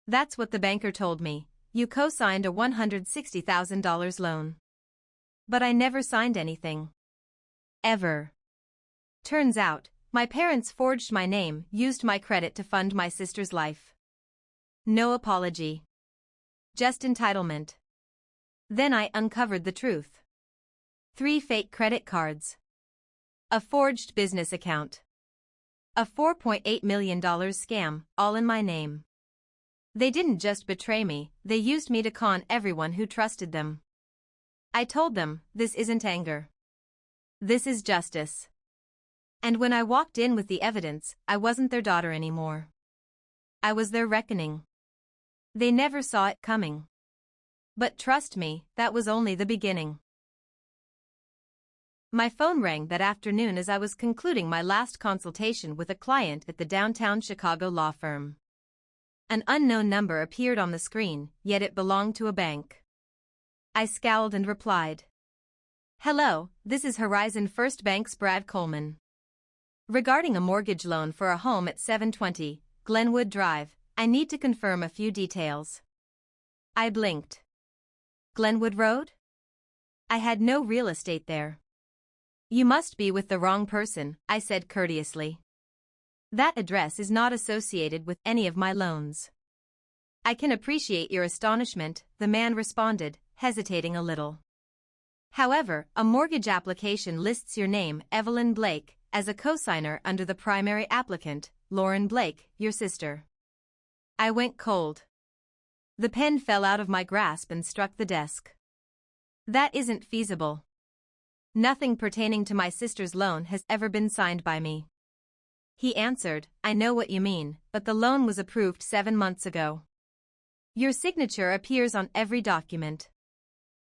That's what the banker told me. You co-signed a $160,000 loan. But I never signed anything. Ever. Turns out, my parents forged my name, used my credit to fund my sister's life. No apology. Just entitlement. Then I uncovered the truth. 3 fake credit cards. A forged business account. A $4.8 million scam, all in my name. They didn't just betray me, they used me to con everyone who trusted them. I told them, this isn't anger. This is justice. And when I walked in with the evidence, I wasn't their daughter anymore. I was their reckoning. They never saw it coming. But trust me, that was only the beginning. My phone rang that afternoon as I was concluding my last consultation with a client at the downtown Chicago law firm. An unknown number appeared on the screen, yet it belonged to a bank. I scowled and replied. Hello, this is Horizon First Bank's Brad Coleman. Regarding a mortgage loan for a home at 720 Glenwood Drive, I need to confirm a few details. I blinked. Glenwood Road? I had no real estate there. You must be with the wrong person, I said courteously. That address is not associated with any of my loans. I can appreciate your astonishment, the man responded, hesitating a little. However, a mortgage application lists your name, Evelyn Blake, as a cosigner under the primary applicant, Lauren Blake, your sister. I went cold. The pen fell out of my grasp and struck the desk. That isn't feasible. Nothing pertaining to my sister's loan has ever been signed by me. He answered, I know what you mean, but the loan was approved 7 months ago. Your signature appears on every document.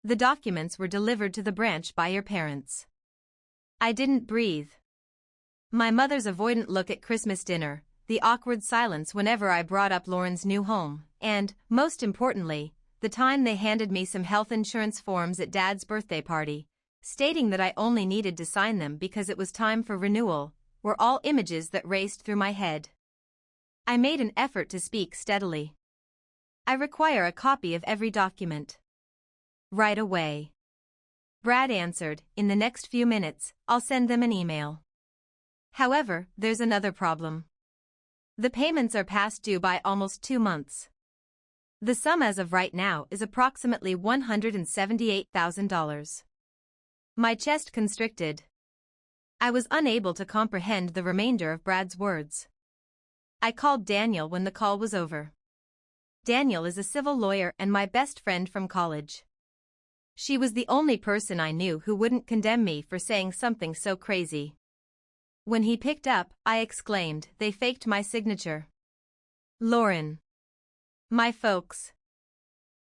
The documents were delivered to the branch by your parents. I didn't breathe. My mother's avoidant look at Christmas dinner, the awkward silence whenever I brought up Lauren's new home, and, most importantly, the time they handed me some health insurance forms at Dad's birthday party, stating that I only needed to sign them because it was time for renewal, were all images that raced through my head. I made an effort to speak steadily. I require a copy of every document. Right away. Brad answered, in the next few minutes, I'll send them an email. However, there's another problem. The payments are past due by almost 2 months. The sum as of right now is approximately $178,000. My chest constricted. I was unable to comprehend the remainder of Brad's words. I called Daniel when the call was over. Daniel is a civil lawyer and my best friend from college. She was the only person I knew who wouldn't condemn me for saying something so crazy. When he picked up, I exclaimed, they faked my signature. Lauren. My folks.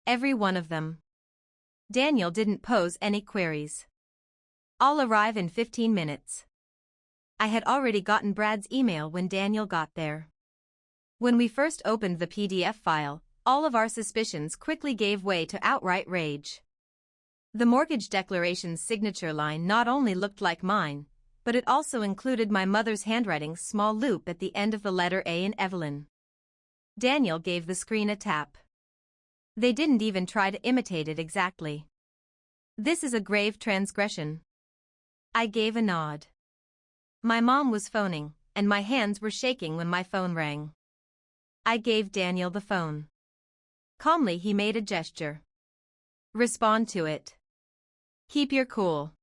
Every one of them. Daniel didn't pose any queries. I'll arrive in 15 minutes. I had already gotten Brad's email when Daniel got there. When we first opened the PDF file, all of our suspicions quickly gave way to outright rage. The mortgage declaration's signature line not only looked like mine, but it also included my mother's handwriting's small loop at the end of the letter A in Evelyn. Daniel gave the screen a tap. They didn't even try to imitate it exactly. This is a grave transgression. I gave a nod. My mom was phoning, and my hands were shaking when my phone rang. I gave Daniel the phone. Calmly he made a gesture. Respond to it. Keep your cool.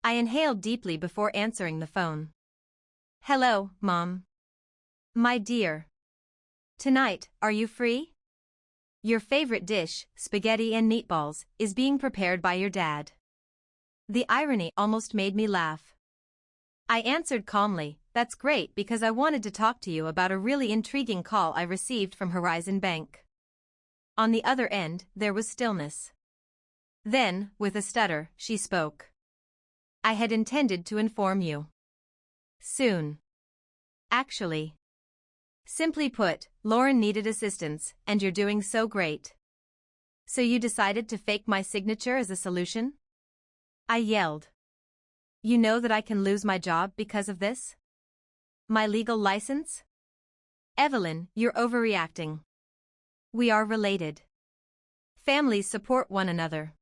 I inhaled deeply before answering the phone. Hello, Mom. My dear. Tonight, are you free? Your favorite dish, spaghetti and meatballs, is being prepared by your dad. The irony almost made me laugh. I answered calmly, that's great because I wanted to talk to you about a really intriguing call I received from Horizon Bank. On the other end, there was stillness. Then, with a stutter, she spoke. I had intended to inform you. Soon. Actually. Simply put, Lauren needed assistance, and you're doing so great. So you decided to fake my signature as a solution? I yelled. You know that I can lose my job because of this? My legal license? Evelyn, you're overreacting. We are related. Families support one another.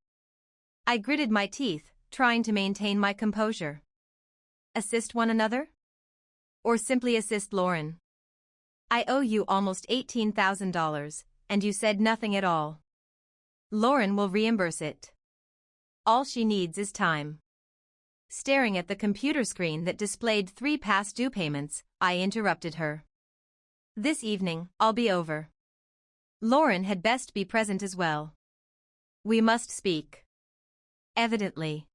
I gritted my teeth, trying to maintain my composure. Assist one another? Or simply assist Lauren? I owe you almost $18,000, and you said nothing at all. Lauren will reimburse it. All she needs is time. Staring at the computer screen that displayed 3 past due payments, I interrupted her. This evening, I'll be over. Lauren had best be present as well. We must speak. Evidently.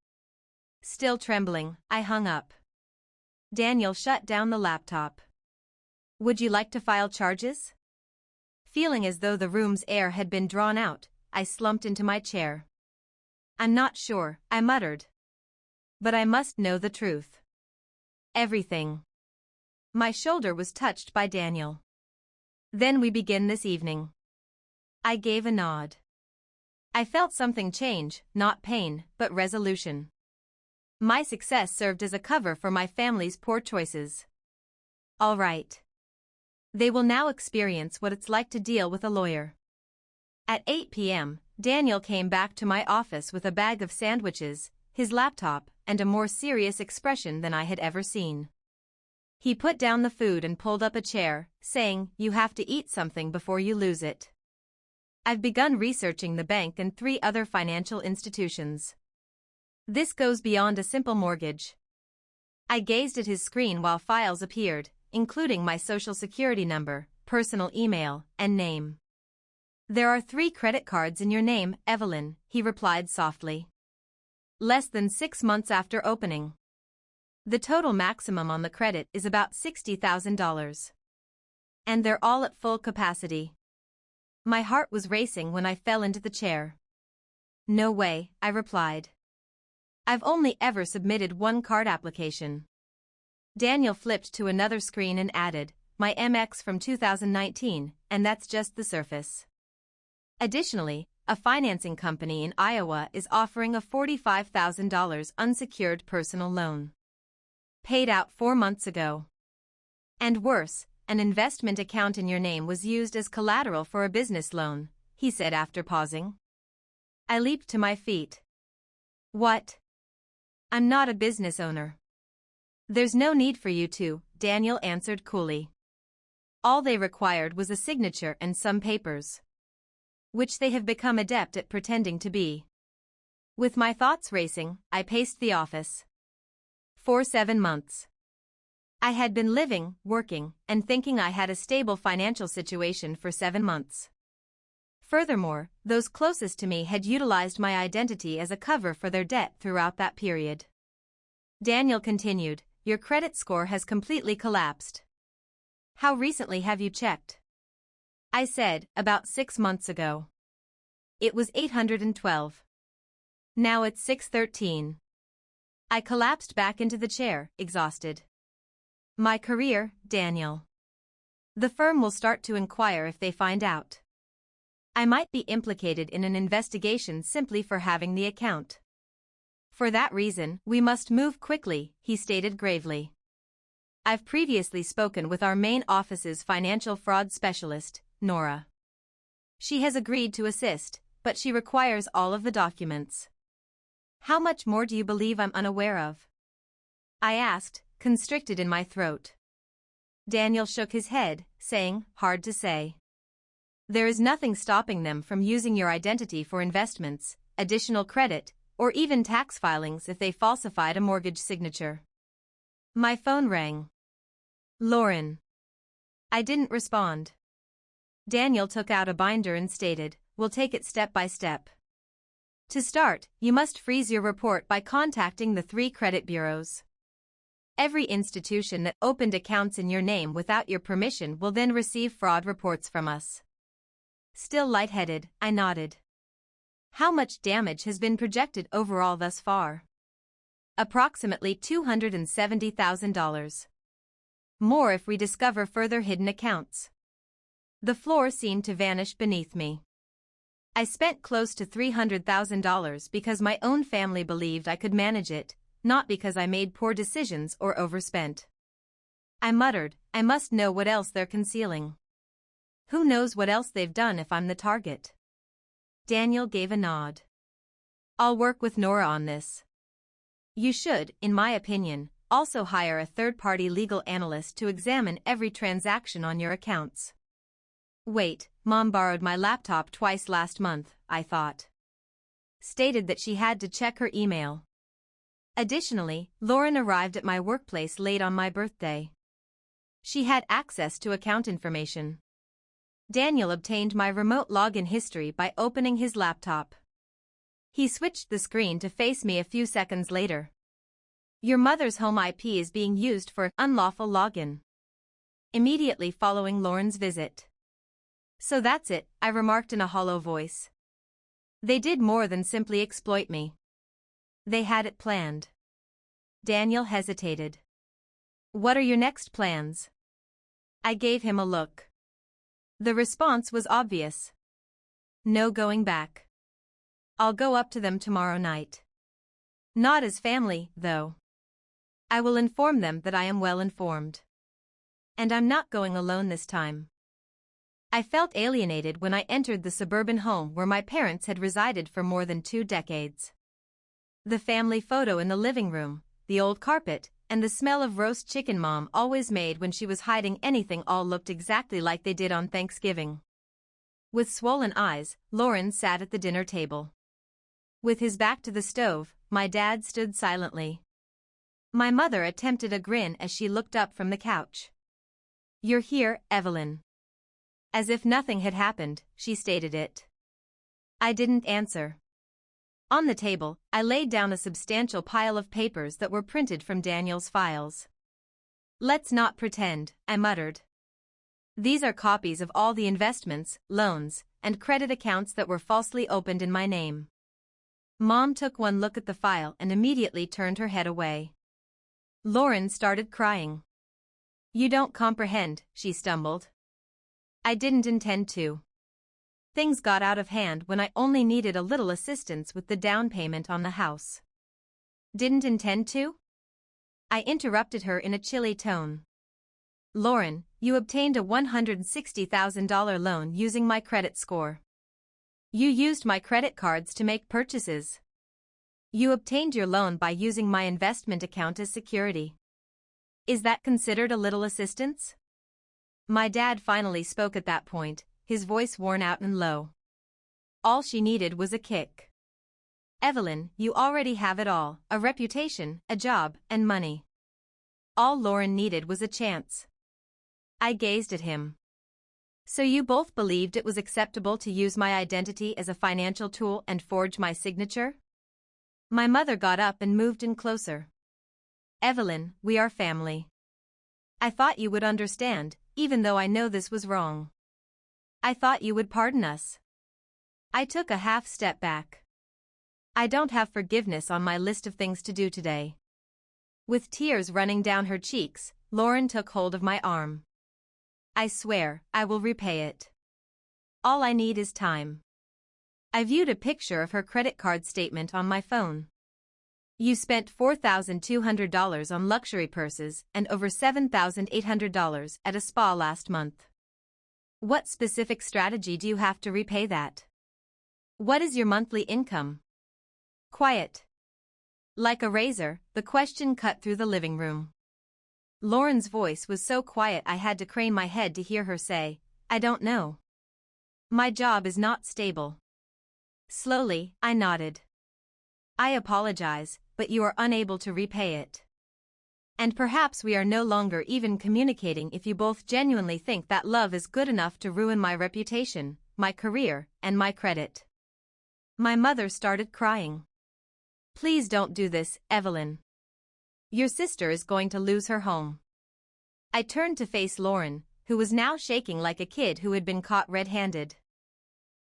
Still trembling, I hung up. Daniel shut down the laptop. Would you like to file charges? Feeling as though the room's air had been drawn out, I slumped into my chair. I'm not sure, I muttered. But I must know the truth. Everything. My shoulder was touched by Daniel. Then we begin this evening. I gave a nod. I felt something change, not pain, but resolution. My success served as a cover for my family's poor choices. All right. They will now experience what it's like to deal with a lawyer. At 8 p.m., Daniel came back to my office with a bag of sandwiches, his laptop, and a more serious expression than I had ever seen. He put down the food and pulled up a chair, saying, "You have to eat something before you lose it. I've begun researching the bank and 3 other financial institutions. This goes beyond a simple mortgage." I gazed at his screen while files appeared, including my social security number, personal email, and name. There are 3 credit cards in your name, Evelyn, he replied softly. Less than 6 months after opening. The total maximum on the credit is about $60,000. And they're all at full capacity. My heart was racing when I fell into the chair. No way, I replied. I've only ever submitted 1 card application. Daniel flipped to another screen and added, my MX from 2019, and that's just the surface. Additionally, a financing company in Iowa is offering a $45,000 unsecured personal loan. Paid out 4 months ago. And worse, an investment account in your name was used as collateral for a business loan, he said after pausing. I leaped to my feet. What? I'm not a business owner. There's no need for you to, Daniel answered coolly. All they required was a signature and some papers. Which they have become adept at pretending to be. With my thoughts racing, I paced the office. For 7 months. I had been living, working, and thinking I had a stable financial situation for 7 months. Furthermore, those closest to me had utilized my identity as a cover for their debt throughout that period. Daniel continued, your credit score has completely collapsed. How recently have you checked? I said, about 6 months ago. It was 812. Now it's 613. I collapsed back into the chair, exhausted. My career, Daniel. The firm will start to inquire if they find out. I might be implicated in an investigation simply for having the account. For that reason, we must move quickly, he stated gravely. I've previously spoken with our main office's financial fraud specialist, Nora. She has agreed to assist, but she requires all of the documents. How much more do you believe I'm unaware of? I asked, constricted in my throat. Daniel shook his head, saying, hard to say. There is nothing stopping them from using your identity for investments, additional credit, or even tax filings if they falsified a mortgage signature. My phone rang. Lauren. I didn't respond. Daniel took out a binder and stated, we'll take it step by step. To start, you must freeze your report by contacting the 3 credit bureaus. Every institution that opened accounts in your name without your permission will then receive fraud reports from us. Still lightheaded, I nodded. How much damage has been projected overall thus far? Approximately $270,000. More if we discover further hidden accounts. The floor seemed to vanish beneath me. I spent close to $300,000 because my own family believed I could manage it, not because I made poor decisions or overspent. I muttered, I must know what else they're concealing. Who knows what else they've done if I'm the target? Daniel gave a nod. I'll work with Nora on this. You should, in my opinion, also hire a third-party legal analyst to examine every transaction on your accounts. Wait, Mom borrowed my laptop twice last month, I thought. Stated that she had to check her email. Additionally, Lauren arrived at my workplace late on my birthday. She had access to account information. Daniel obtained my remote login history by opening his laptop. He switched the screen to face me a few seconds later. Your mother's home IP is being used for unlawful login. Immediately following Lauren's visit. So that's it, I remarked in a hollow voice. They did more than simply exploit me. They had it planned. Daniel hesitated. What are your next plans? I gave him a look. The response was obvious. No going back. I'll go up to them tomorrow night. Not as family, though. I will inform them that I am well informed. And I'm not going alone this time. I felt alienated when I entered the suburban home where my parents had resided for more than 2 decades. The family photo in the living room, the old carpet, and the smell of roast chicken Mom always made when she was hiding anything all looked exactly like they did on Thanksgiving. With swollen eyes, Lauren sat at the dinner table. With his back to the stove, my dad stood silently. My mother attempted a grin as she looked up from the couch. You're here, Evelyn. As if nothing had happened, she stated it. I didn't answer. On the table, I laid down a substantial pile of papers that were printed from Daniel's files. Let's not pretend, I muttered. These are copies of all the investments, loans, and credit accounts that were falsely opened in my name. Mom took one look at the file and immediately turned her head away. Lauren started crying. You don't comprehend, she stumbled. I didn't intend to. Things got out of hand when I only needed a little assistance with the down payment on the house. Didn't intend to? I interrupted her in a chilly tone. Lauren, you obtained a $160,000 loan using my credit score. You used my credit cards to make purchases. You obtained your loan by using my investment account as security. Is that considered a little assistance? My dad finally spoke at that point, his voice worn out and low. All she needed was a kick. Evelyn, you already have it all, a reputation, a job, and money. All Lauren needed was a chance. I gazed at him. So you both believed it was acceptable to use my identity as a financial tool and forge my signature? My mother got up and moved in closer. Evelyn, we are family. I thought you would understand, even though I know this was wrong. I thought you would pardon us. I took a half step back. I don't have forgiveness on my list of things to do today. With tears running down her cheeks, Lauren took hold of my arm. I swear, I will repay it. All I need is time. I viewed a picture of her credit card statement on my phone. You spent $4,200 on luxury purses and over $7,800 at a spa last month. What specific strategy do you have to repay that? What is your monthly income? Quiet. Like a razor, the question cut through the living room. Lauren's voice was so quiet I had to crane my head to hear her say, I don't know. My job is not stable. Slowly, I nodded. I apologize, but you are unable to repay it. And perhaps we are no longer even communicating if you both genuinely think that love is good enough to ruin my reputation, my career, and my credit. My mother started crying. Please don't do this, Evelyn. Your sister is going to lose her home. I turned to face Lauren, who was now shaking like a kid who had been caught red-handed.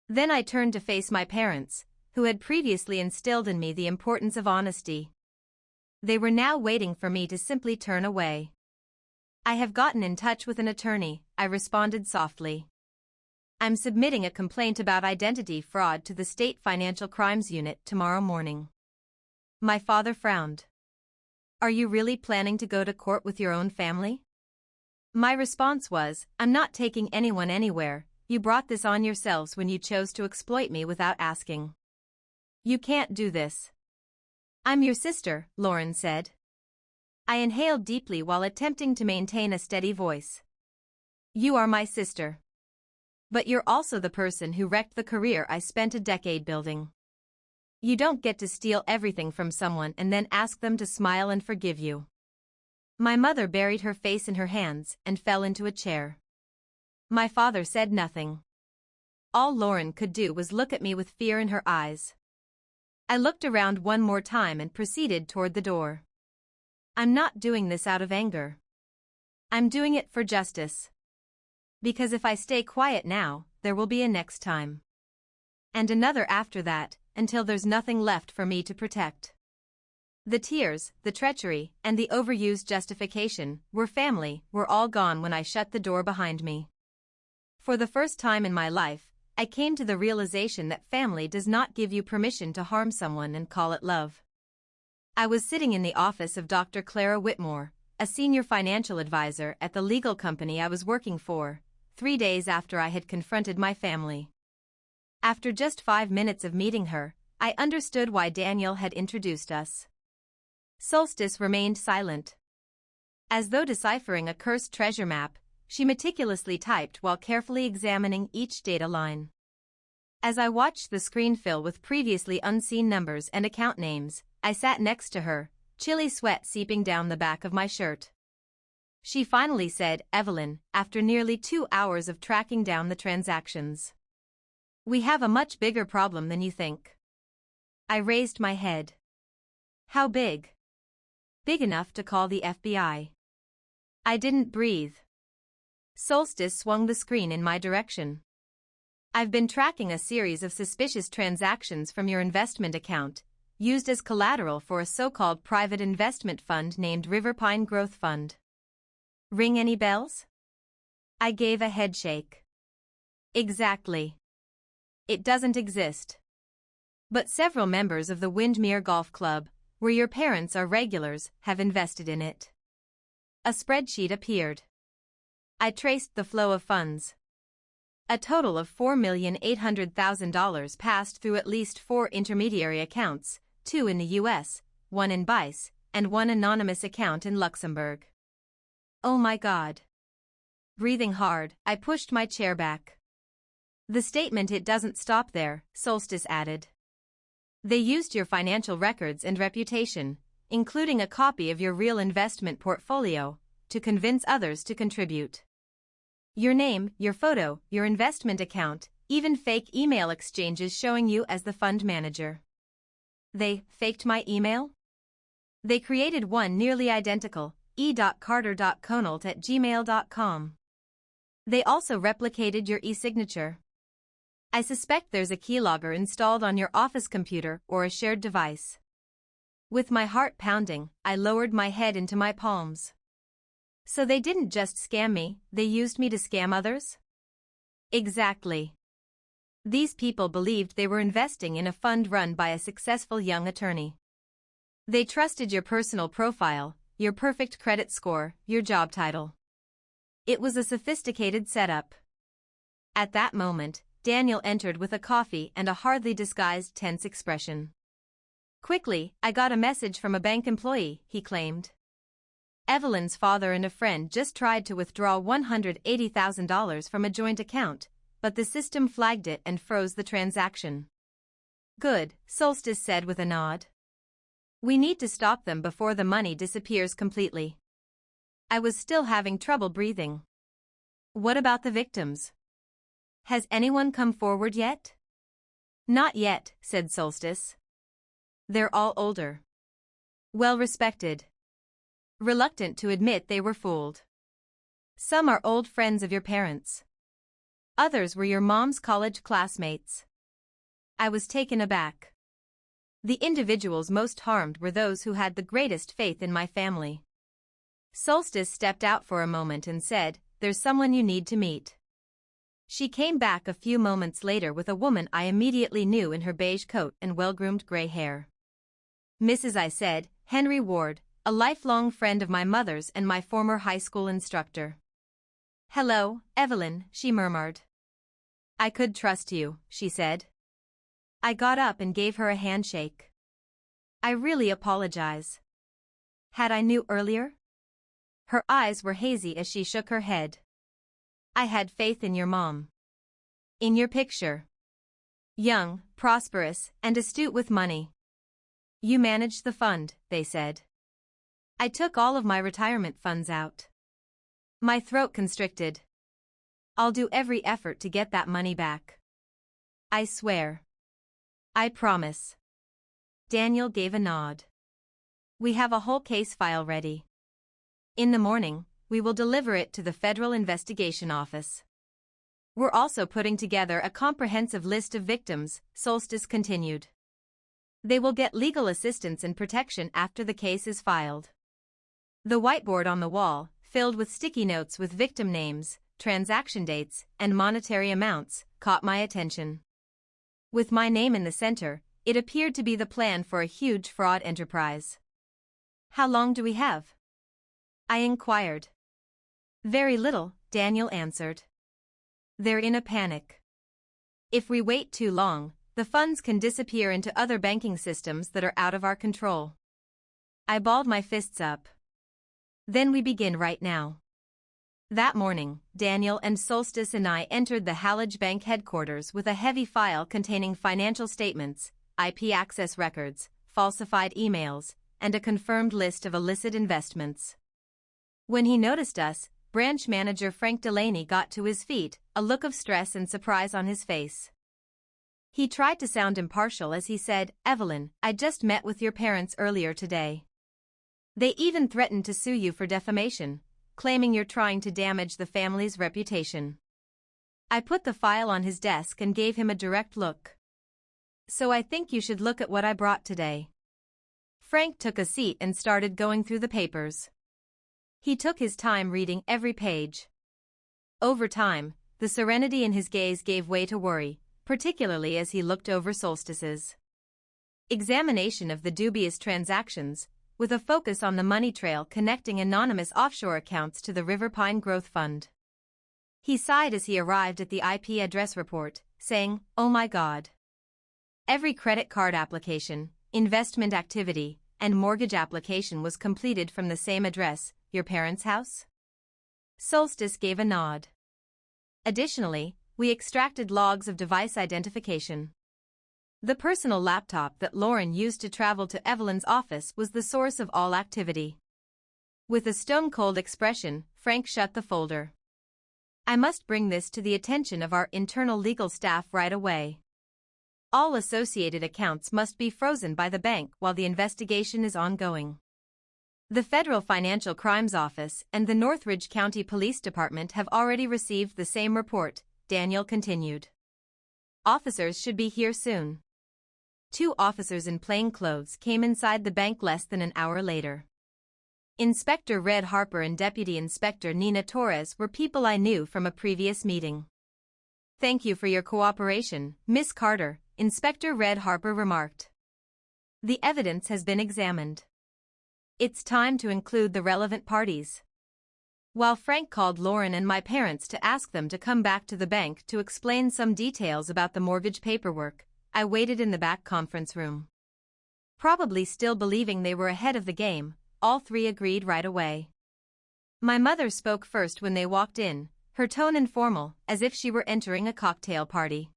Then I turned to face my parents, who had previously instilled in me the importance of honesty. They were now waiting for me to simply turn away. I have gotten in touch with an attorney, I responded softly. I'm submitting a complaint about identity fraud to the State Financial Crimes Unit tomorrow morning. My father frowned. Are you really planning to go to court with your own family? My response was, I'm not taking anyone anywhere, you brought this on yourselves when you chose to exploit me without asking. You can't do this. I'm your sister, Lauren said. I inhaled deeply while attempting to maintain a steady voice. You are my sister. But you're also the person who wrecked the career I spent a decade building. You don't get to steal everything from someone and then ask them to smile and forgive you. My mother buried her face in her hands and fell into a chair. My father said nothing. All Lauren could do was look at me with fear in her eyes. I looked around one more time and proceeded toward the door. I'm not doing this out of anger. I'm doing it for justice. Because if I stay quiet now, there will be a next time. And another after that, until there's nothing left for me to protect. The tears, the treachery, and the overused justification, were all gone when I shut the door behind me. For the first time in my life, I came to the realization that family does not give you permission to harm someone and call it love. I was sitting in the office of Dr. Clara Whitmore, a senior financial advisor at the legal company I was working for, 3 days after I had confronted my family. After just 5 minutes of meeting her, I understood why Daniel had introduced us. Solstice remained silent. As though deciphering a cursed treasure map, she meticulously typed while carefully examining each data line. As I watched the screen fill with previously unseen numbers and account names, I sat next to her, chilly sweat seeping down the back of my shirt. She finally said, "Evelyn," after nearly 2 hours of tracking down the transactions. "We have a much bigger problem than you think." I raised my head. "How big?" "Big enough to call the FBI." I didn't breathe. Solstice swung the screen in my direction. "I've been tracking a series of suspicious transactions from your investment account, used as collateral for a so-called private investment fund named Riverpine Growth Fund. Ring any bells?" I gave a headshake. "Exactly. It doesn't exist. But several members of the Windmere Golf Club, where your parents are regulars, have invested in it." A spreadsheet appeared. I traced the flow of funds. A total of $4,800,000 passed through at least 4 intermediary accounts, 2 in the US, 1 in BICE, and 1 anonymous account in Luxembourg. Oh my God. Breathing hard, I pushed my chair back. "The statement it doesn't stop there," Solstice added. "They used your financial records and reputation, including a copy of your real investment portfolio, to convince others to contribute. Your name, your photo, your investment account, even fake email exchanges showing you as the fund manager. They faked my email? They created one nearly identical, e.carter.conalt@gmail.com. They also replicated your e-signature. I suspect there's a keylogger installed on your office computer or a shared device." With my heart pounding, I lowered my head into my palms. So they didn't just scam me, they used me to scam others? Exactly. These people believed they were investing in a fund run by a successful young attorney. They trusted your personal profile, your perfect credit score, your job title. It was a sophisticated setup. At that moment, Daniel entered with a coffee and a hardly disguised tense expression. "Quickly, I got a message from a bank employee," he claimed. "Evelyn's father and a friend just tried to withdraw $180,000 from a joint account, but the system flagged it and froze the transaction." "Good," Solstice said with a nod. "We need to stop them before the money disappears completely." I was still having trouble breathing. "What about the victims? Has anyone come forward yet?" "Not yet," said Solstice. "They're all older. Well respected. Reluctant to admit they were fooled. Some are old friends of your parents. Others were your mom's college classmates." I was taken aback. The individuals most harmed were those who had the greatest faith in my family. Solstice stepped out for a moment and said, "There's someone you need to meet." She came back a few moments later with a woman I immediately knew in her beige coat and well-groomed gray hair. "Mrs. I said, Henry Ward, a lifelong friend of my mother's and my former high school instructor." "Hello, Evelyn," she murmured. I could trust you, she said. I got up and gave her a handshake. I really apologize. Had I knew earlier? Her eyes were hazy as she shook her head. I had faith in your mom. In your picture. Young, prosperous, and astute with money. You managed the fund, they said. I took all of my retirement funds out. My throat constricted. I'll do every effort to get that money back. I swear. I promise. Daniel gave a nod. We have a whole case file ready. In the morning, we will deliver it to the Federal Investigation Office. We're also putting together a comprehensive list of victims, Solstice continued. They will get legal assistance and protection after the case is filed. The whiteboard on the wall, filled with sticky notes with victim names, transaction dates, and monetary amounts, caught my attention. With my name in the center, it appeared to be the plan for a huge fraud enterprise. How long do we have? I inquired. Very little, Daniel answered. They're in a panic. If we wait too long, the funds can disappear into other banking systems that are out of our control. I balled my fists up. Then we begin right now. That morning, Daniel and Solstice and I entered the Hallage Bank headquarters with a heavy file containing financial statements, IP access records, falsified emails, and a confirmed list of illicit investments. When he noticed us, branch manager Frank Delaney got to his feet, a look of stress and surprise on his face. He tried to sound impartial as he said, "Evelyn, I just met with your parents earlier today. They even threatened to sue you for defamation, claiming you're trying to damage the family's reputation." I put the file on his desk and gave him a direct look. "So I think you should look at what I brought today." Frank took a seat and started going through the papers. He took his time reading every page. Over time, the serenity in his gaze gave way to worry, particularly as he looked over Solstice's examination of the dubious transactions, with a focus on the money trail connecting anonymous offshore accounts to the River Pine Growth Fund. He sighed as he arrived at the IP address report, saying, "Oh my God. Every credit card application, investment activity, and mortgage application was completed from the same address, your parents' house?" Solstice gave a nod. Additionally, we extracted logs of device identification. The personal laptop that Lauren used to travel to Evelyn's office was the source of all activity. With a stone-cold expression, Frank shut the folder. "I must bring this to the attention of our internal legal staff right away. All associated accounts must be frozen by the bank while the investigation is ongoing." The Federal Financial Crimes Office and the Northridge County Police Department have already received the same report, Daniel continued. "Officers should be here soon." 2 officers in plain clothes came inside the bank less than an hour later. Inspector Red Harper and Deputy Inspector Nina Torres were people I knew from a previous meeting. "Thank you for your cooperation, Miss Carter," Inspector Red Harper remarked. "The evidence has been examined. It's time to include the relevant parties." While Frank called Lauren and my parents to ask them to come back to the bank to explain some details about the mortgage paperwork, I waited in the back conference room. Probably still believing they were ahead of the game, all 3 agreed right away. My mother spoke first when they walked in, her tone informal, as if she were entering a cocktail party.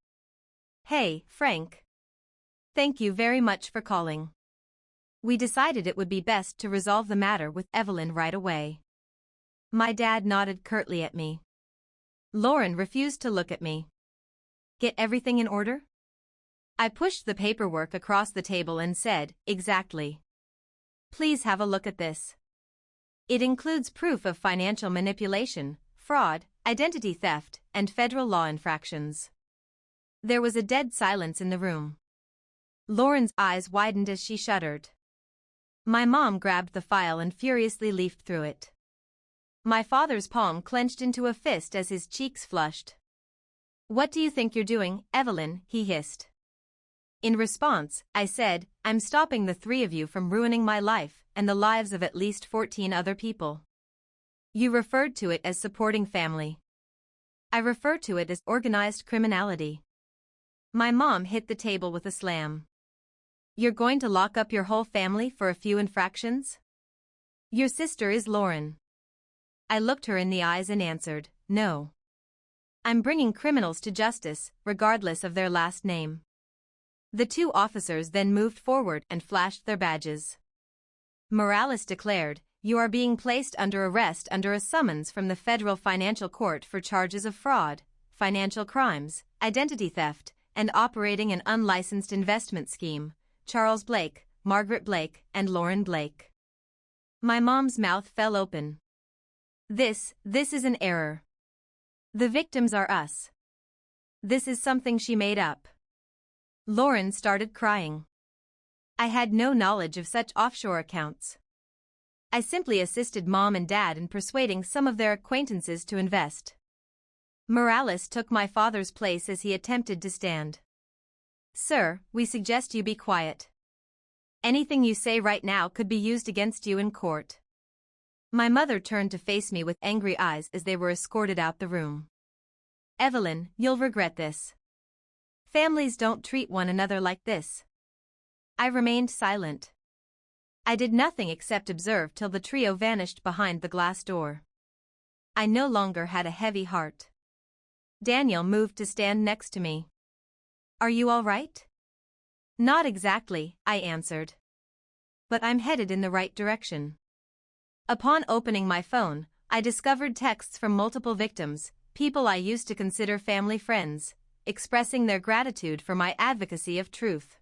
"Hey, Frank. Thank you very much for calling. We decided it would be best to resolve the matter with Evelyn right away." My dad nodded curtly at me. Lauren refused to look at me. "Get everything in order?" I pushed the paperwork across the table and said, "Exactly. Please have a look at this. It includes proof of financial manipulation, fraud, identity theft, and federal law infractions." There was a dead silence in the room. Lauren's eyes widened as she shuddered. My mom grabbed the file and furiously leafed through it. My father's palm clenched into a fist as his cheeks flushed. "What do you think you're doing, Evelyn?" he hissed. In response, I said, "I'm stopping the 3 of you from ruining my life and the lives of at least 14 other people." You referred to it as supporting family. I refer to it as organized criminality. My mom hit the table with a slam. You're going to lock up your whole family for a few infractions? Your sister is Lauren. I looked her in the eyes and answered, no. I'm bringing criminals to justice, regardless of their last name. The two officers then moved forward and flashed their badges. Morales declared, you are being placed under arrest under a summons from the Federal Financial Court for charges of fraud, financial crimes, identity theft, and operating an unlicensed investment scheme, Charles Blake, Margaret Blake, and Lauren Blake. My mom's mouth fell open. This is an error. The victims are us. This is something she made up. Lauren started crying. I had no knowledge of such offshore accounts. I simply assisted Mom and Dad in persuading some of their acquaintances to invest. Morales took my father's place as he attempted to stand. Sir, we suggest you be quiet. Anything you say right now could be used against you in court. My mother turned to face me with angry eyes as they were escorted out the room. Evelyn, you'll regret this. Families don't treat one another like this. I remained silent. I did nothing except observe till the trio vanished behind the glass door. I no longer had a heavy heart. Daniel moved to stand next to me. Are you all right? Not exactly, I answered. But I'm headed in the right direction. Upon opening my phone, I discovered texts from multiple victims, people I used to consider family friends, expressing their gratitude for my advocacy of truth.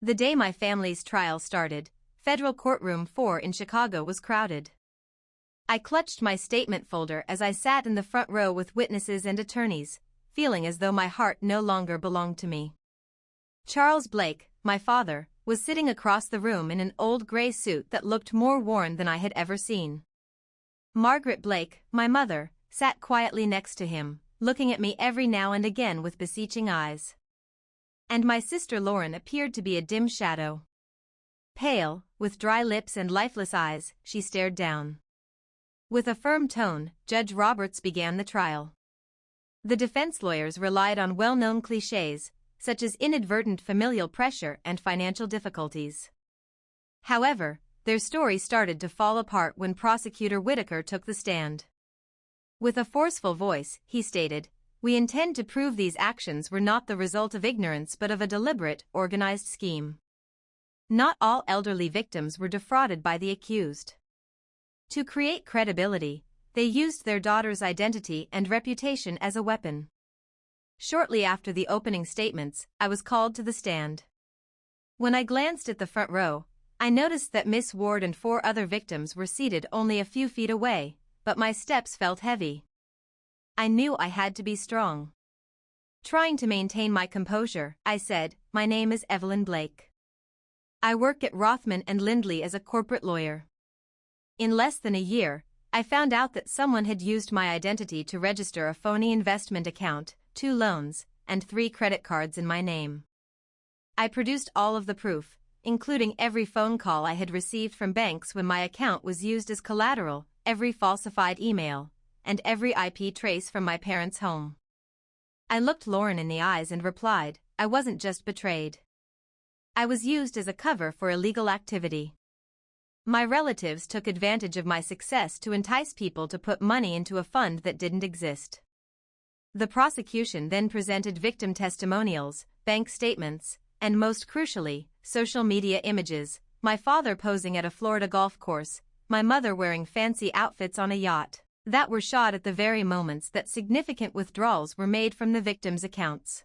The day my family's trial started, Federal Courtroom 4 in Chicago was crowded. I clutched my statement folder as I sat in the front row with witnesses and attorneys, feeling as though my heart no longer belonged to me. Charles Blake, my father, was sitting across the room in an old gray suit that looked more worn than I had ever seen. Margaret Blake, my mother, sat quietly next to him, looking at me every now and again with beseeching eyes. And my sister Lauren appeared to be a dim shadow. Pale, with dry lips and lifeless eyes, she stared down. With a firm tone, Judge Roberts began the trial. The defense lawyers relied on well-known clichés, such as inadvertent familial pressure and financial difficulties. However, their story started to fall apart when Prosecutor Whitaker took the stand. With a forceful voice, he stated, "We intend to prove these actions were not the result of ignorance but of a deliberate, organized scheme." Not all elderly victims were defrauded by the accused. To create credibility, they used their daughter's identity and reputation as a weapon. Shortly after the opening statements, I was called to the stand. When I glanced at the front row, I noticed that Miss Ward and 4 other victims were seated only a few feet away, but my steps felt heavy. I knew I had to be strong. Trying to maintain my composure, I said, "My name is Evelyn Blake. I work at Rothman and Lindley as a corporate lawyer. In less than a year, I found out that someone had used my identity to register a phony investment account, 2 loans, and 3 credit cards in my name. I produced all of the proof, including every phone call I had received from banks when my account was used as collateral, every falsified email, and every IP trace from my parents' home. I looked Lauren in the eyes and replied, I wasn't just betrayed. I was used as a cover for illegal activity. My relatives took advantage of my success to entice people to put money into a fund that didn't exist. The prosecution then presented victim testimonials, bank statements, and most crucially, social media images, my father posing at a Florida golf course, my mother wearing fancy outfits on a yacht, that were shot at the very moments that significant withdrawals were made from the victims' accounts.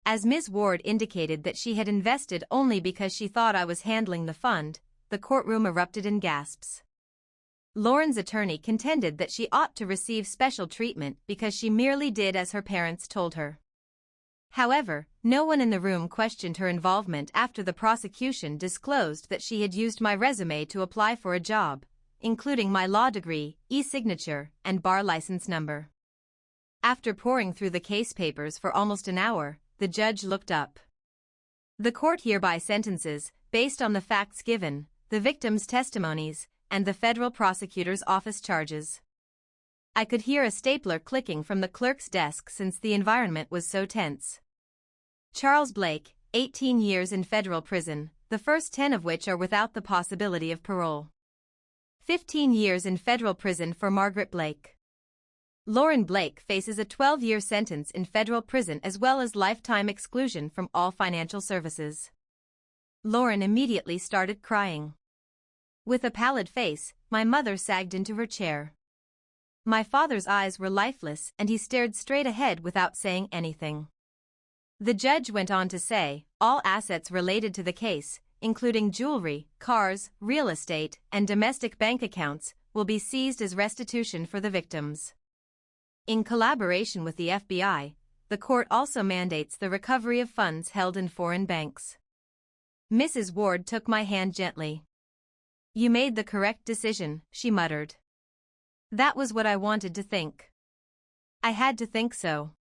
As Ms. Ward indicated that she had invested only because she thought I was handling the fund, the courtroom erupted in gasps. Lauren's attorney contended that she ought to receive special treatment because she merely did as her parents told her. However, no one in the room questioned her involvement after the prosecution disclosed that she had used my resume to apply for a job, including my law degree, e-signature, and bar license number. After poring through the case papers for almost an hour, the judge looked up. The court hereby sentences, based on the facts given, the victims' testimonies, and the federal prosecutor's office charges. I could hear a stapler clicking from the clerk's desk since the environment was so tense. Charles Blake, 18 years in federal prison, the first 10 of which are without the possibility of parole. 15 years in federal prison for Margaret Blake. Lauren Blake faces a 12-year sentence in federal prison as well as lifetime exclusion from all financial services. Lauren immediately started crying. With a pallid face, my mother sagged into her chair. My father's eyes were lifeless and he stared straight ahead without saying anything. The judge went on to say, all assets related to the case, including jewelry, cars, real estate, and domestic bank accounts, will be seized as restitution for the victims. In collaboration with the FBI, the court also mandates the recovery of funds held in foreign banks. Mrs. Ward took my hand gently. "You made the correct decision," she muttered. That was what I wanted to think. I had to think so.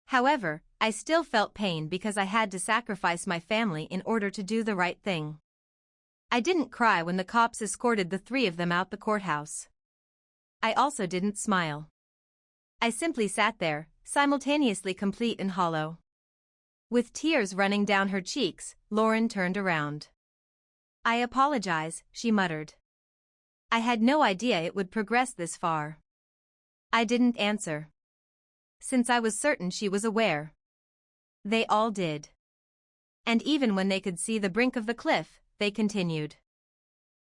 However, I still felt pain because I had to sacrifice my family in order to do the right thing. I didn't cry when the cops escorted the 3 of them out the courthouse. I also didn't smile. I simply sat there, simultaneously complete and hollow. With tears running down her cheeks, Lauren turned around. "I apologize," she muttered. I had no idea it would progress this far. I didn't answer. Since I was certain she was aware. They all did. And even when they could see the brink of the cliff, they continued.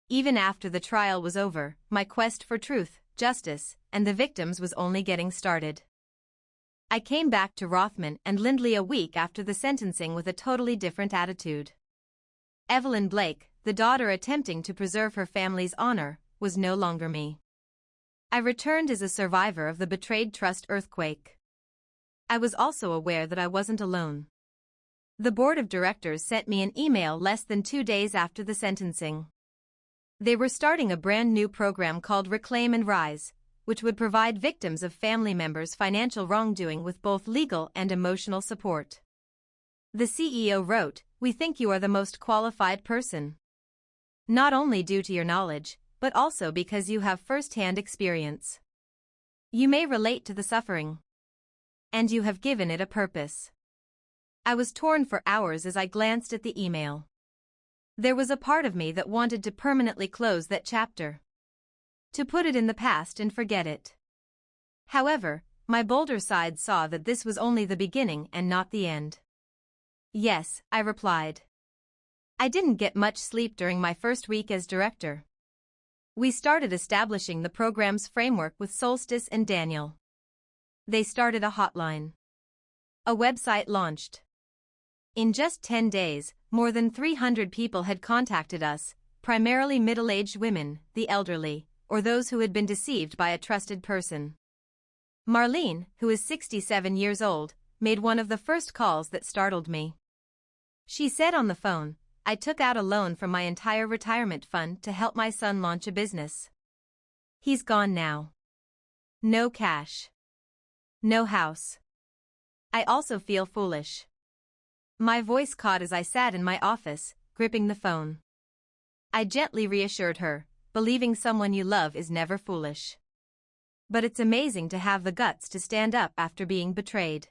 Even after the trial was over, my quest for truth, justice, and the victims was only getting started. I came back to Rothman and Lindley a week after the sentencing with a totally different attitude. Evelyn Blake, the daughter attempting to preserve her family's honor, was no longer me. I returned as a survivor of the betrayed trust earthquake. I was also aware that I wasn't alone. The board of directors sent me an email less than 2 days after the sentencing. They were starting a brand new program called Reclaim and Rise, which would provide victims of family members' financial wrongdoing with both legal and emotional support. The CEO wrote, "We think you are the most qualified person. Not only due to your knowledge, but also because you have first-hand experience. You may relate to the suffering. And you have given it a purpose." I was torn for hours as I glanced at the email. There was a part of me that wanted to permanently close that chapter. To put it in the past and forget it. However, my bolder side saw that this was only the beginning and not the end. "Yes," I replied. I didn't get much sleep during my first week as director. We started establishing the program's framework with Solstice and Daniel. They started a hotline. A website launched. In just 10 days, more than 300 people had contacted us, primarily middle-aged women, the elderly, or those who had been deceived by a trusted person. Marlene, who is 67 years old, made one of the first calls that startled me. She said on the phone, "I took out a loan from my entire retirement fund to help my son launch a business. He's gone now. No cash. No house. I also feel foolish." My voice caught as I sat in my office, gripping the phone. I gently reassured her, "Believing someone you love is never foolish. But it's amazing to have the guts to stand up after being betrayed."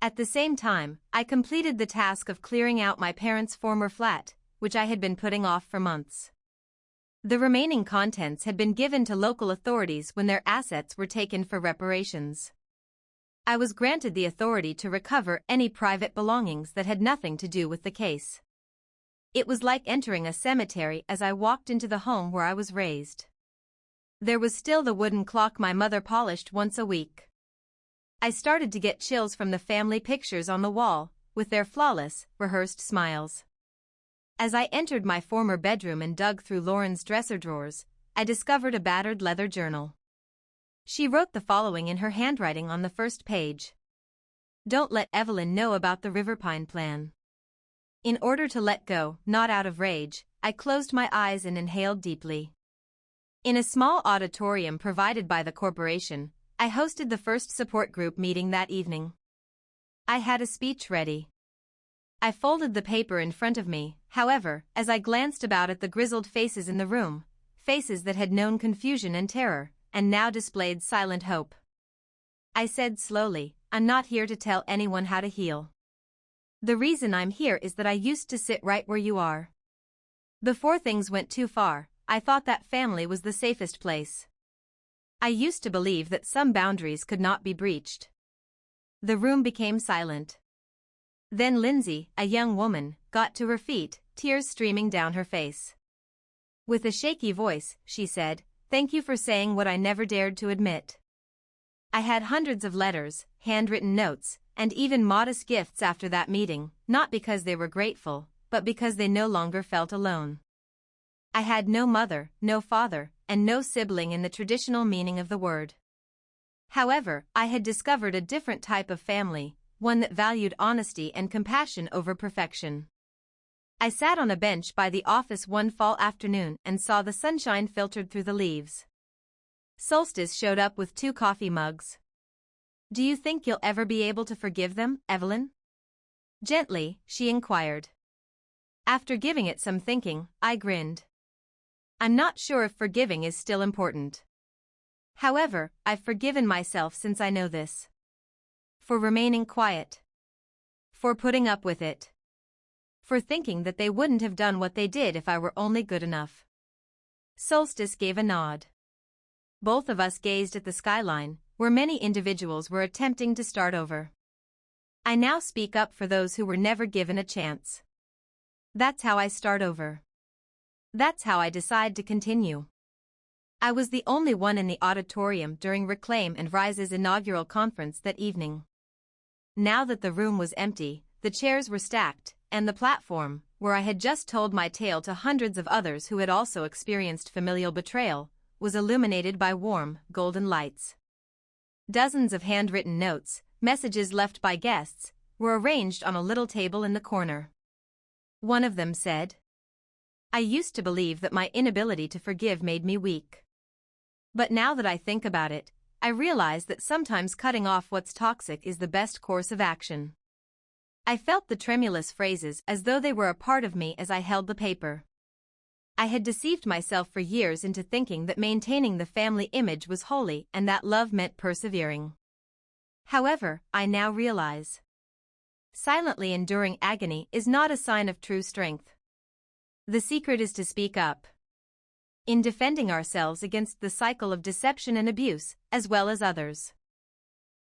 At the same time, I completed the task of clearing out my parents' former flat, which I had been putting off for months. The remaining contents had been given to local authorities when their assets were taken for reparations. I was granted the authority to recover any private belongings that had nothing to do with the case. It was like entering a cemetery as I walked into the home where I was raised. There was still the wooden clock my mother polished once a week. I started to get chills from the family pictures on the wall, with their flawless, rehearsed smiles. As I entered my former bedroom and dug through Lauren's dresser drawers, I discovered a battered leather journal. She wrote the following in her handwriting on the first page. "Don't let Evelyn know about the Riverpine plan." In order to let go, not out of rage, I closed my eyes and inhaled deeply. In a small auditorium provided by the corporation, I hosted the first support group meeting that evening. I had a speech ready. I folded the paper in front of me, however, as I glanced about at the grizzled faces in the room, faces that had known confusion and terror, and now displayed silent hope. I said slowly, I'm not here to tell anyone how to heal. The reason I'm here is that I used to sit right where you are. Before things went too far, I thought that family was the safest place. I used to believe that some boundaries could not be breached. The room became silent. Then Lindsay, a young woman, got to her feet, tears streaming down her face. With a shaky voice, she said, "Thank you for saying what I never dared to admit." I had hundreds of letters, handwritten notes, and even modest gifts after that meeting, not because they were grateful, but because they no longer felt alone. I had no mother, no father, and no sibling in the traditional meaning of the word. However, I had discovered a different type of family, one that valued honesty and compassion over perfection. I sat on a bench by the office one fall afternoon and saw the sunshine filtered through the leaves. Solstice showed up with 2 coffee mugs. "Do you think you'll ever be able to forgive them, Evelyn?" Gently, she inquired. After giving it some thinking, I grinned. I'm not sure if forgiving is still important. However, I've forgiven myself since I know this. For remaining quiet. For putting up with it. For thinking that they wouldn't have done what they did if I were only good enough. Solstice gave a nod. Both of us gazed at the skyline, where many individuals were attempting to start over. I now speak up for those who were never given a chance. That's how I start over. That's how I decide to continue. I was the only one in the auditorium during Reclaim and Rise's inaugural conference that evening. Now that the room was empty, the chairs were stacked, and the platform, where I had just told my tale to hundreds of others who had also experienced familial betrayal, was illuminated by warm, golden lights. Dozens of handwritten notes, messages left by guests, were arranged on a little table in the corner. One of them said, "I used to believe that my inability to forgive made me weak. But now that I think about it, I realize that sometimes cutting off what's toxic is the best course of action." I felt the tremulous phrases as though they were a part of me as I held the paper. I had deceived myself for years into thinking that maintaining the family image was holy and that love meant persevering. However, I now realize. Silently enduring agony is not a sign of true strength. The secret is to speak up. In defending ourselves against the cycle of deception and abuse, as well as others.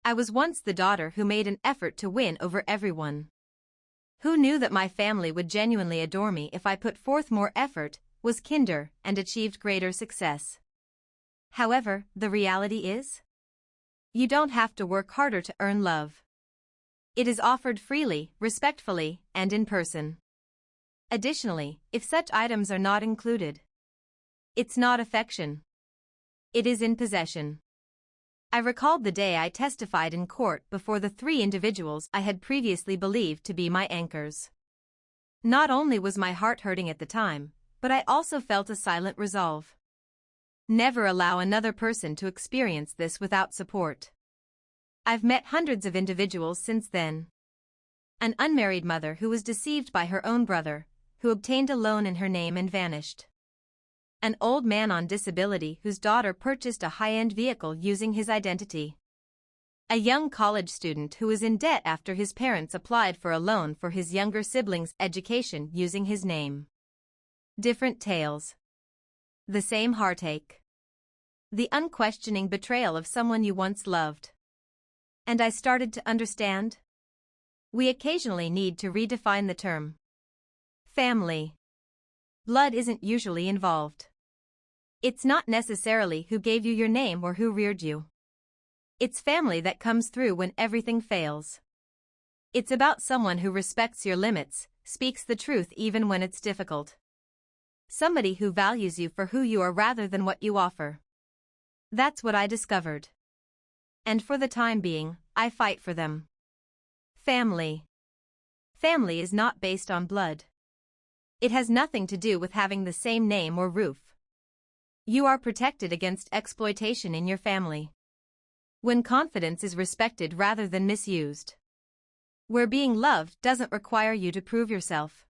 I was once the daughter who made an effort to win over everyone. Who knew that my family would genuinely adore me if I put forth more effort, was kinder, and achieved greater success. However, the reality is? You don't have to work harder to earn love. It is offered freely, respectfully, and in person. Additionally, if such items are not included, it's not affection. It is in possession. I recalled the day I testified in court before the 3 individuals I had previously believed to be my anchors. Not only was my heart hurting at the time, but I also felt a silent resolve. Never allow another person to experience this without support. I've met hundreds of individuals since then. An unmarried mother who was deceived by her own brother, who obtained a loan in her name and vanished. An old man on disability whose daughter purchased a high-end vehicle using his identity. A young college student who was in debt after his parents applied for a loan for his younger sibling's education using his name. Different tales. The same heartache. The unquestioning betrayal of someone you once loved. And I started to understand. We occasionally need to redefine the term. Family. Blood isn't usually involved. It's not necessarily who gave you your name or who reared you. It's family that comes through when everything fails. It's about someone who respects your limits, speaks the truth even when it's difficult. Somebody who values you for who you are rather than what you offer. That's what I discovered. And for the time being, I fight for them. Family. Family is not based on blood. It has nothing to do with having the same name or roof. You are protected against exploitation in your family. When confidence is respected rather than misused. Where being loved doesn't require you to prove yourself.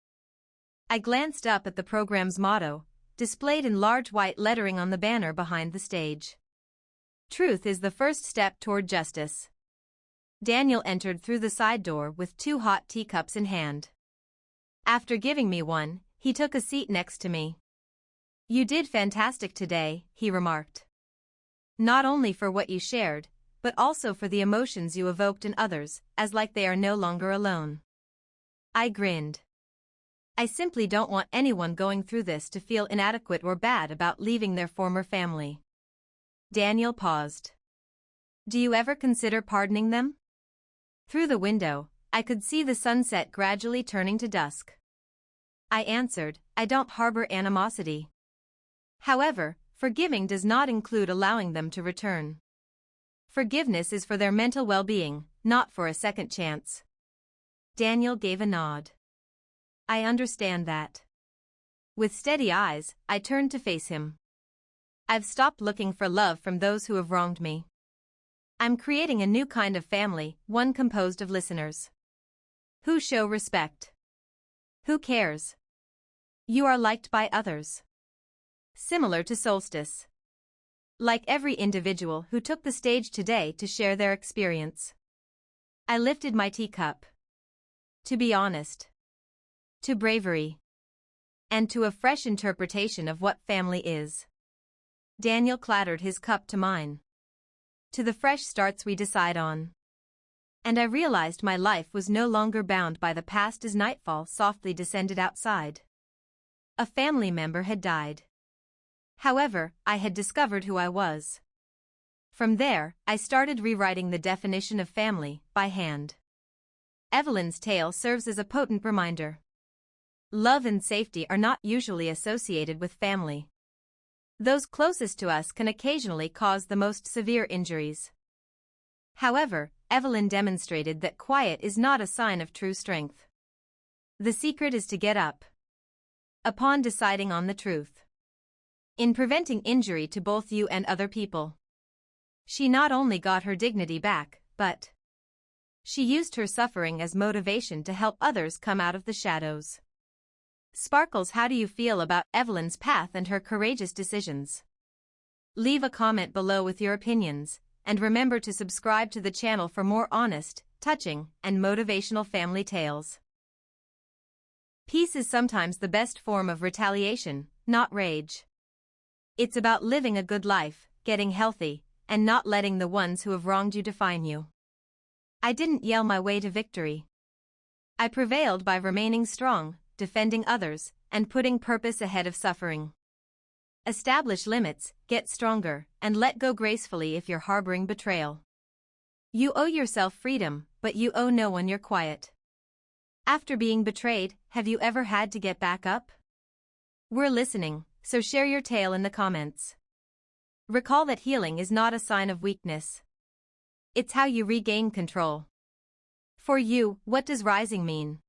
I glanced up at the program's motto, displayed in large white lettering on the banner behind the stage. Truth is the first step toward justice. Daniel entered through the side door with 2 hot teacups in hand. After giving me one, he took a seat next to me. "You did fantastic today," he remarked. "Not only for what you shared, but also for the emotions you evoked in others, as like they are no longer alone." I grinned. I simply don't want anyone going through this to feel inadequate or bad about leaving their former family. Daniel paused. "Do you ever consider pardoning them?" Through the window, I could see the sunset gradually turning to dusk. I answered, "I don't harbor animosity. However, forgiving does not include allowing them to return. Forgiveness is for their mental well-being, not for a second chance." Daniel gave a nod. "I understand that." With steady eyes, I turned to face him. "I've stopped looking for love from those who have wronged me. I'm creating a new kind of family, one composed of listeners who show respect. Who cares? You are liked by others. Similar to Solstice. Like every individual who took the stage today to share their experience." I lifted my teacup. To be honest. To bravery. And to a fresh interpretation of what family is. Daniel clattered his cup to mine. To the fresh starts we decide on. And I realized my life was no longer bound by the past as nightfall softly descended outside. A family member had died. However, I had discovered who I was. From there, I started rewriting the definition of family, by hand. Evelyn's tale serves as a potent reminder. Love and safety are not usually associated with family. Those closest to us can occasionally cause the most severe injuries. However, Evelyn demonstrated that quiet is not a sign of true strength. The secret is to get up. Upon deciding on the truth. In preventing injury to both you and other people. She not only got her dignity back, but she used her suffering as motivation to help others come out of the shadows. Sparkles, how do you feel about Evelyn's path and her courageous decisions? Leave a comment below with your opinions, and remember to subscribe to the channel for more honest, touching, and motivational family tales. Peace is sometimes the best form of retaliation, not rage. It's about living a good life, getting healthy, and not letting the ones who have wronged you define you. I didn't yell my way to victory. I prevailed by remaining strong, defending others, and putting purpose ahead of suffering. Establish limits, get stronger, and let go gracefully if you're harboring betrayal. You owe yourself freedom, but you owe no one your quiet. After being betrayed, have you ever had to get back up? We're listening, so share your tale in the comments. Recall that healing is not a sign of weakness. It's how you regain control. For you, what does rising mean?